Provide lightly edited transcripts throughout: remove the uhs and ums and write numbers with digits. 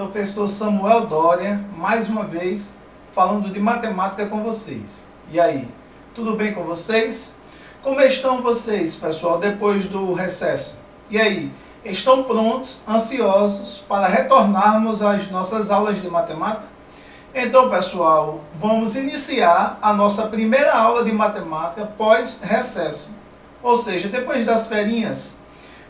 professor Samuel Dória, mais uma vez, falando de matemática com vocês. E aí, tudo bem com vocês? Como estão vocês, pessoal, depois do recesso? E aí, estão prontos, ansiosos para retornarmos às nossas aulas de matemática? Então, pessoal, vamos iniciar a nossa primeira aula de matemática pós-recesso, ou seja, depois das ferinhas.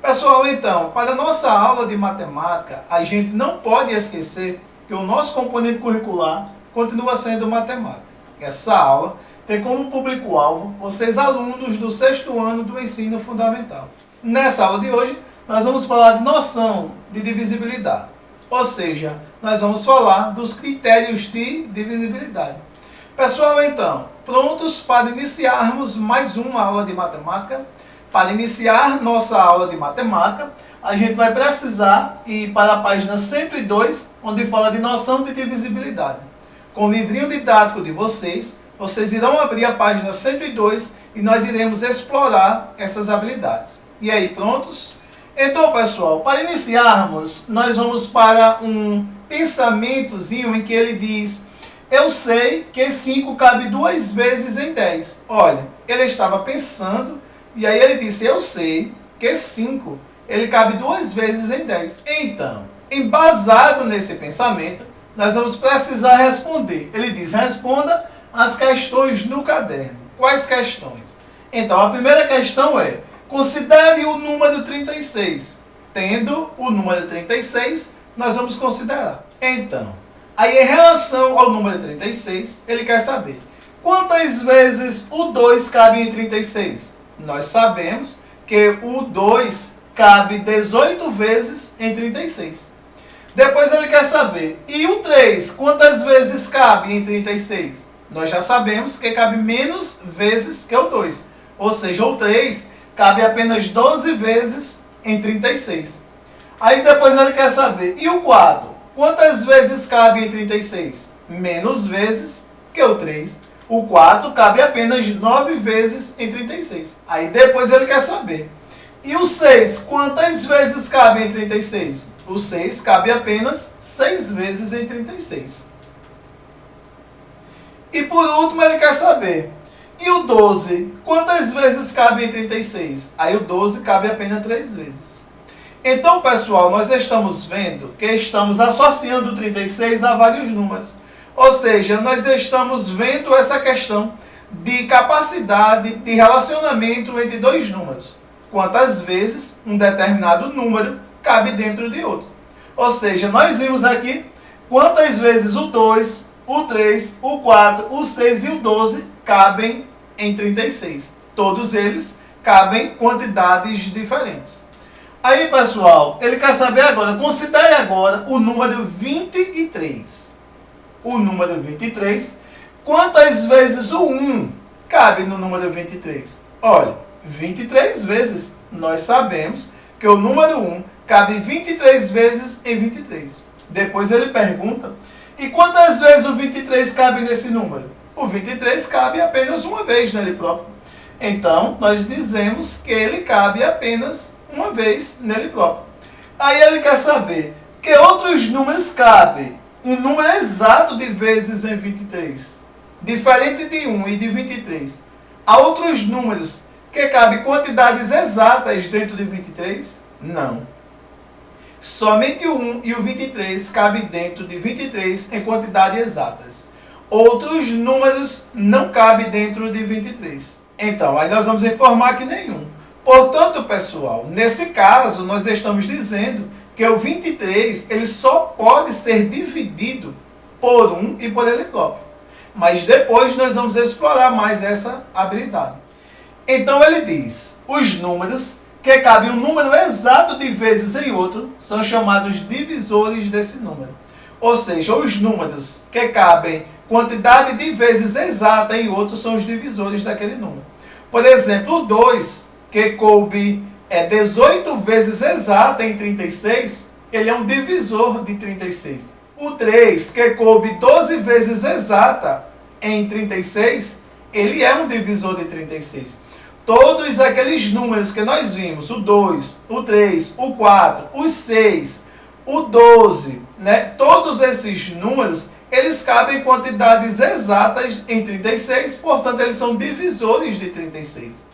Pessoal, então, para a nossa aula de matemática, a gente não pode esquecer que o nosso componente curricular continua sendo matemática. Essa aula tem como público-alvo vocês alunos do 6º ano do ensino fundamental. Nessa aula de hoje, nós vamos falar de noção de divisibilidade. Ou seja, nós vamos falar dos critérios de divisibilidade. Pessoal, então, prontos para iniciarmos mais uma aula de matemática? Para iniciar nossa aula de matemática, a gente vai precisar ir para a página 102, onde fala de noção de divisibilidade. Com o livrinho didático de vocês, vocês irão abrir a página 102 e nós iremos explorar essas habilidades. E aí, prontos? Então, pessoal, para iniciarmos, nós vamos para um pensamentozinho em que ele diz: eu sei que 5 cabe 2 vezes em 10. Olha, ele estava pensando e aí ele disse: eu sei que 5 ele cabe 2 vezes em 10. Então, embasado nesse pensamento, nós vamos precisar responder. Ele diz: responda as questões no caderno. Quais questões? Então, a primeira questão é: considere o número 36. Tendo o número 36, nós vamos considerar. Então, aí em relação ao número 36, ele quer saber quantas vezes o 2 cabe em 36. Nós sabemos que o 2 cabe 18 vezes em 36. Depois ele quer saber, e o 3, quantas vezes cabe em 36? Nós já sabemos que cabe menos vezes que o 2. Ou seja, o 3 cabe apenas 12 vezes em 36. Aí depois ele quer saber, e o 4? Quantas vezes cabe em 36? Menos vezes que o 3. O 4 cabe apenas 9 vezes em 36. Aí depois ele quer saber, e o 6? Quantas vezes cabe em 36? O 6 cabe apenas 6 vezes em 36. E por último ele quer saber, e o 12? Quantas vezes cabe em 36? Aí o 12 cabe apenas 3 vezes. Então, pessoal, nós estamos vendo que estamos associando o 36 a vários números. Ou seja, nós estamos vendo essa questão de capacidade de relacionamento entre dois números. Quantas vezes um determinado número cabe dentro de outro. Ou seja, nós vimos aqui quantas vezes o 2, o 3, o 4, o 6 e o 12 cabem em 36. Todos eles cabem quantidades diferentes. Aí, pessoal, ele quer saber agora, considere agora o número 23. O número 23, quantas vezes o 1 cabe no número 23? Olha, 23 vezes. Nós sabemos que o número 1 cabe 23 vezes em 23. Depois ele pergunta, e quantas vezes o 23 cabe nesse número? O 23 cabe apenas uma vez nele próprio. Então, nós dizemos que ele cabe apenas uma vez nele próprio. Aí ele quer saber que outros números cabem um número exato de vezes em 23. Diferente de 1 e de 23. Há outros números que cabem quantidades exatas dentro de 23? Não. Somente o 1 e o 23 cabem dentro de 23 em quantidades exatas. Outros números não cabem dentro de 23. Então, aí nós vamos informar que nenhum. Portanto, pessoal, nesse caso, nós estamos dizendo que o 23 ele só pode ser dividido por 1 e por ele próprio. Mas depois nós vamos explorar mais essa habilidade. Então ele diz, os números que cabem um número exato de vezes em outro são chamados divisores desse número. Ou seja, os números que cabem quantidade de vezes exata em outro são os divisores daquele número. Por exemplo, o 2, que coube 18 vezes exata em 36, ele é um divisor de 36. O 3, que coube 12 vezes exata em 36, ele é um divisor de 36. Todos aqueles números que nós vimos, o 2, o 3, o 4, o 6, o 12, né, todos esses números, eles cabem em quantidades exatas em 36, portanto, eles são divisores de 36.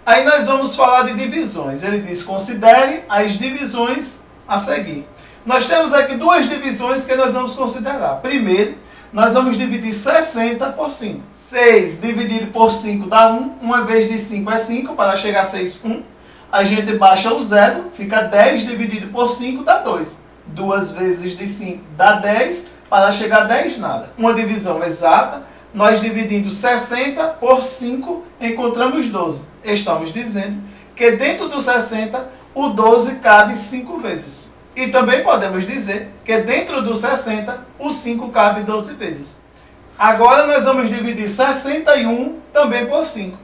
Aí nós vamos falar de divisões. Ele diz, considere as divisões a seguir. Nós temos aqui duas divisões que nós vamos considerar. Primeiro, nós vamos dividir 60 por 5. 6 dividido por 5 dá 1. 1 vezes de 5 é 5. Para chegar a 6, 1. A gente baixa o 0. Fica 10 dividido por 5 dá 2. 2 vezes de 5 dá 10. Para chegar a 10, nada. Uma divisão exata. Nós dividindo 60 por 5, encontramos 12. Estamos dizendo que dentro do 60, o 12 cabe 5 vezes. E também podemos dizer que dentro do 60, o 5 cabe 12 vezes. Agora nós vamos dividir 61 também por 5.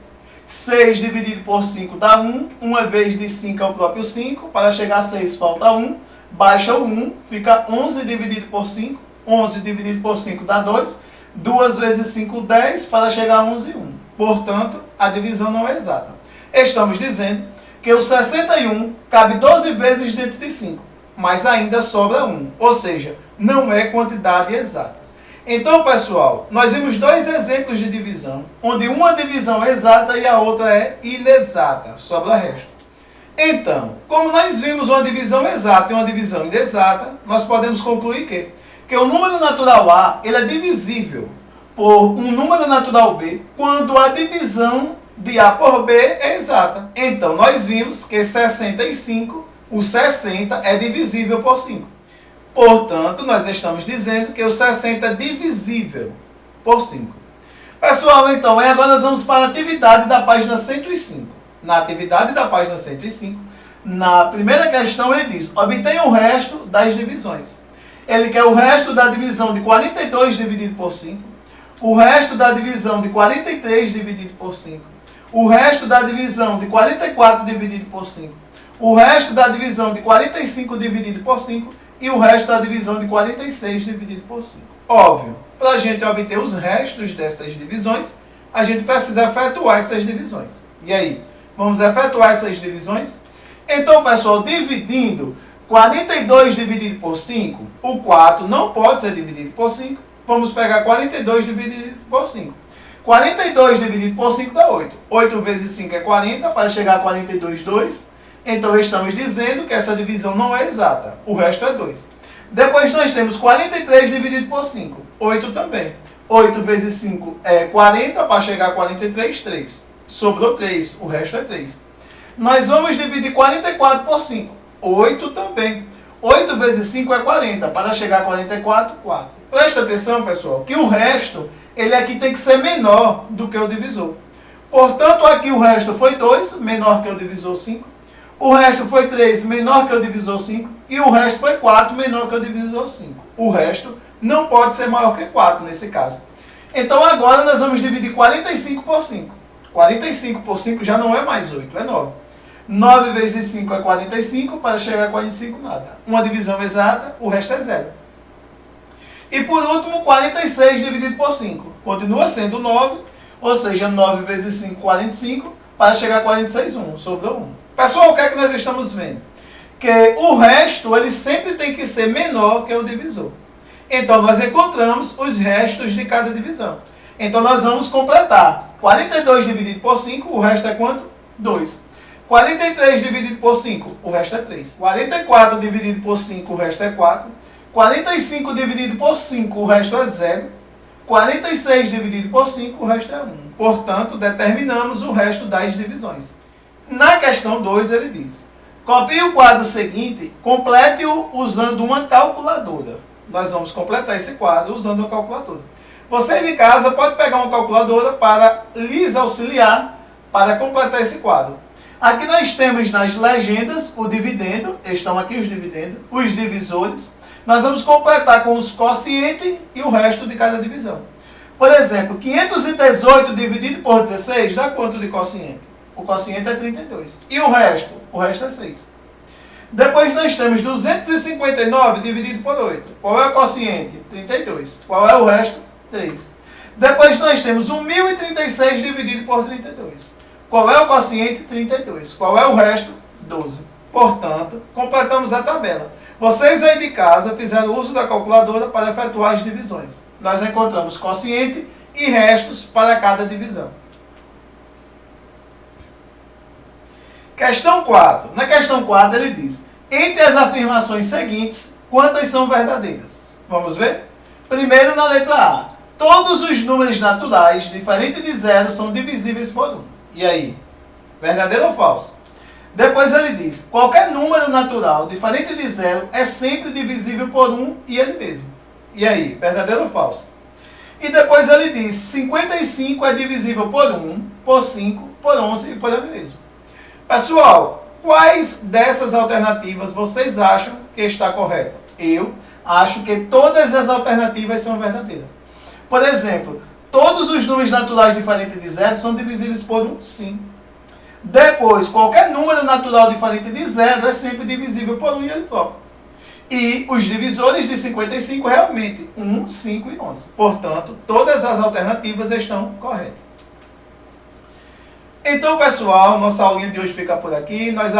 6 dividido por 5 dá 1. 1 vezes de 5 é o próprio 5. Para chegar a 6 falta 1. Baixa o 1, fica 11 dividido por 5. 11 dividido por 5 dá 2. 2 vezes 5, 10. Para chegar a 11, 1. Portanto, a divisão não é exata. Estamos dizendo que o 61 cabe 12 vezes dentro de 5. Mas ainda sobra 1. Ou seja, não é quantidade exata. Então, pessoal, nós vimos dois exemplos de divisão, onde uma divisão é exata e a outra é inexata. Sobra o resto. Então, como nós vimos uma divisão exata e uma divisão inexata, nós podemos concluir que o número natural A ele é divisível por um número natural B quando a divisão de A por B é exata. Então, nós vimos que 65, o 60 é divisível por 5. Portanto, nós estamos dizendo que o 60 é divisível por 5. Pessoal, então, agora nós vamos para a atividade da página 105. Na atividade da página 105, na primeira questão, ele diz, obtenha o resto das divisões. Ele quer o resto da divisão de 42 dividido por 5, o resto da divisão de 43 dividido por 5, o resto da divisão de 44 dividido por 5, o resto da divisão de 45 dividido por 5 e o resto da divisão de 46 dividido por 5. Óbvio, para a gente obter os restos dessas divisões, a gente precisa efetuar essas divisões. E aí, vamos efetuar essas divisões? Então, pessoal, dividindo 42 dividido por 5, o 4 não pode ser dividido por 5. Vamos pegar 42 dividido por 5. 42 dividido por 5 dá 8. 8 vezes 5 é 40, para chegar a 42, 2. Então, estamos dizendo que essa divisão não é exata. O resto é 2. Depois, nós temos 43 dividido por 5. 8 também. 8 vezes 5 é 40, para chegar a 43, 3. Sobrou 3. O resto é 3. Nós vamos dividir 44 por 5. 8 também. 8 vezes 5 é 40. Para chegar a 44, 4. Presta atenção, pessoal, que o resto, ele aqui tem que ser menor do que o divisor. Portanto, aqui o resto foi 2, menor que o divisor 5. O resto foi 3, menor que o divisor 5. E o resto foi 4, menor que o divisor 5. O resto não pode ser maior que 4 nesse caso. Então, agora nós vamos dividir 45 por 5. 45 por 5 já não é mais 8, é 9. 9 vezes 5 é 45, para chegar a 45 nada. Uma divisão exata, o resto é 0. E por último, 46 dividido por 5. Continua sendo 9, ou seja, 9 vezes 5, 45, para chegar a 46, 1. Sobrou 1. Pessoal, o que é que nós estamos vendo? Que o resto, ele sempre tem que ser menor que o divisor. Então, nós encontramos os restos de cada divisão. Então, nós vamos completar. 42 dividido por 5, o resto é quanto? 2. 43 dividido por 5, o resto é 3. 44 dividido por 5, o resto é 4. 45 dividido por 5, o resto é 0. 46 dividido por 5, o resto é 1. Portanto, determinamos o resto das divisões. Na questão 2, ele diz, copie o quadro seguinte, complete-o usando uma calculadora. Nós vamos completar esse quadro usando uma calculadora. Você de casa pode pegar uma calculadora para lhes auxiliar para completar esse quadro. Aqui nós temos nas legendas o dividendo, estão aqui os dividendos, os divisores. Nós vamos completar com os quocientes e o resto de cada divisão. Por exemplo, 518 dividido por 16 dá quanto de quociente? O quociente é 32. E o resto? O resto é 6. Depois nós temos 259 dividido por 8. Qual é o quociente? 32. Qual é o resto? 3. Depois nós temos 1036 dividido por 32. Qual é o quociente? 32. Qual é o resto? 12. Portanto, completamos a tabela. Vocês aí de casa fizeram uso da calculadora para efetuar as divisões. Nós encontramos quociente e restos para cada divisão. Questão 4. Na questão 4 ele diz: entre as afirmações seguintes, quantas são verdadeiras? Vamos ver? Primeiro na letra A. Todos os números naturais, diferente de zero, são divisíveis por 1. E aí? Verdadeiro ou falso? Depois ele diz: qualquer número natural, diferente de zero, é sempre divisível por 1 e ele mesmo. E aí? Verdadeiro ou falso? E depois ele diz: 55 é divisível por 1, por 5, por 11 e por ele mesmo. Pessoal, quais dessas alternativas vocês acham que está correta? Eu acho que todas as alternativas são verdadeiras. Por exemplo, todos os números naturais diferentes de zero são divisíveis por 1? Sim. Depois, qualquer número natural diferente de zero é sempre divisível por 1 e ele próprio. E os divisores de 55 realmente 1, 5 e 11. Portanto, todas as alternativas estão corretas. Então, pessoal, nossa aulinha de hoje fica por aqui. Nós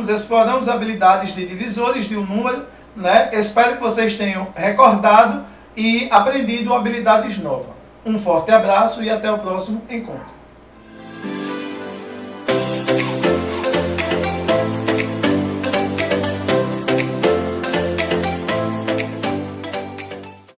exploramos habilidades de divisores de um número, né? Espero que vocês tenham recordado e aprendido habilidades novas. Um forte abraço e até o próximo encontro.